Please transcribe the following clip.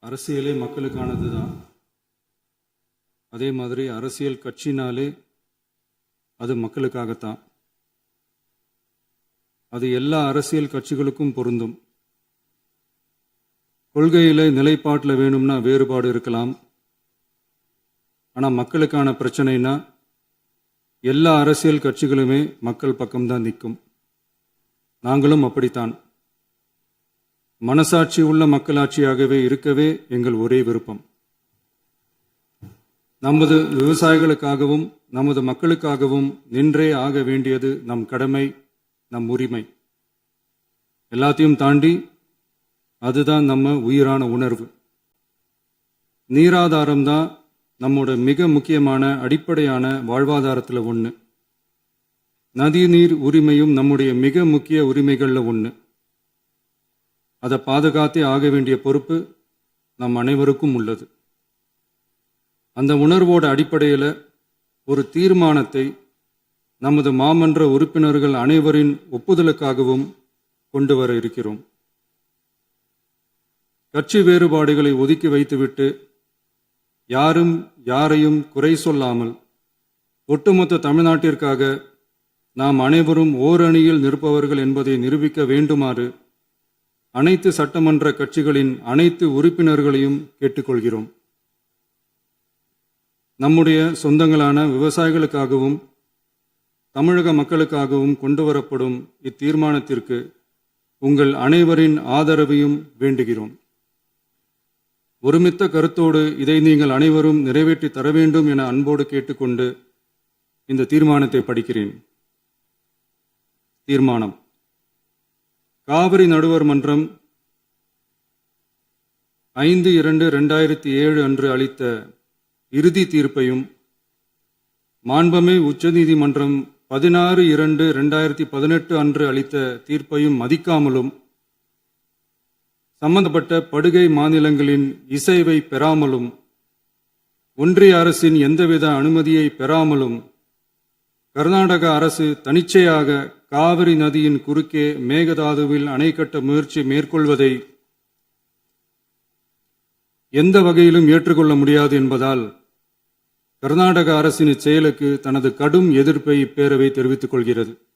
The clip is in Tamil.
அரசியலே மக்களுக்கானது தான். அதே மாதிரி அரசியல் கட்சினாலே அது மக்களுக்காகத்தான். அது எல்லா அரசியல் கட்சிகளுக்கும் பொருந்தும். கொள்கையில நிலைப்பாட்டில் வேணும்னா வேறுபாடு இருக்கலாம். ஆனால் மக்களுக்கான பிரச்சனைனா எல்லா அரசியல் கட்சிகளுமே மக்கள் பக்கம்தான் நிற்கும். நாங்களும் அப்படித்தான். மனசாட்சி உள்ள மக்களாட்சியாகவே இருக்கவே எங்கள் ஒரே விருப்பம். நமது விவசாயிகளுக்காகவும் நமது மக்களுக்காகவும் நின்றே ஆக வேண்டியது நம் கடமை, நம் உரிமை. எல்லாத்தையும் தாண்டி அதுதான் நம்ம உயிரான உணர்வு. நீராதாரம் தான் நம்மோட மிக முக்கியமான அடிப்படையான வாழ்வாதாரத்தில் ஒன்று. நதி நீர் உரிமையும் நம்முடைய மிக முக்கிய உரிமைகளில் ஒன்று. அதை பாதுகாத்தே ஆக வேண்டிய பொறுப்பு நம் அனைவருக்கும் உள்ளது. அந்த உணர்வோட அடிப்படையில் ஒரு தீர்மானத்தை நமது மாமன்ற உறுப்பினர்கள் அனைவரின் ஒப்புதலுக்காகவும் கொண்டு வர இருக்கிறோம். கட்சி வேறுபாடுகளை ஒதுக்கி வைத்துவிட்டு யாரும் யாரையும் குறை சொல்லாமல் ஒட்டுமொத்த தமிழ்நாட்டிற்காக நாம் அனைவரும் ஓரணியில் நிற்பவர்கள் என்பதை நிரூபிக்க வேண்டுமாறு அனைத்து சட்டமன்ற கட்சிகளின் அனைத்து உறுப்பினர்களையும் கேட்டுக்கொள்கிறோம். நம்முடைய சொந்தங்களான விவசாயிகளுக்காகவும் தமிழக மக்களுக்காகவும் கொண்டு வரப்படும் இத்தீர்மானத்திற்கு உங்கள் அனைவரின் ஆதரவையும் வேண்டுகிறோம். ஒருமித்த கருத்தோடு இதை நீங்கள் அனைவரும் நிறைவேற்றி தர வேண்டும் என அன்போடு கேட்டுக்கொண்டு இந்த தீர்மானத்தை படிக்கிறேன். தீர்மானம்: காவிரி நடுவர் மன்றம் 5/2/2007 அன்று அளித்த இறுதி தீர்ப்பையும் மாண்புமிகு உச்சநீதிமன்றம் 16/2/2018 அன்று அளித்த தீர்ப்பையும் மதிக்காமலும் சம்பந்தப்பட்ட படுகை மாநிலங்களின் இசைவை பெறாமலும் ஒன்றிய அரசின் எந்தவித அனுமதியை பெறாமலும் கர்நாடக அரசு தனிச்சையாக காவிரி நதியின் குறுக்கே மேகதாதுவில் அணை கட்ட முயற்சி மேற்கொள்வதை எந்த வகையிலும் ஏற்றுக்கொள்ள முடியாது என்பதால் கர்நாடக அரசின் இச்செயலுக்கு தனது கடும் எதிர்ப்பை இப்பேரவை தெரிவித்துக் கொள்கிறது.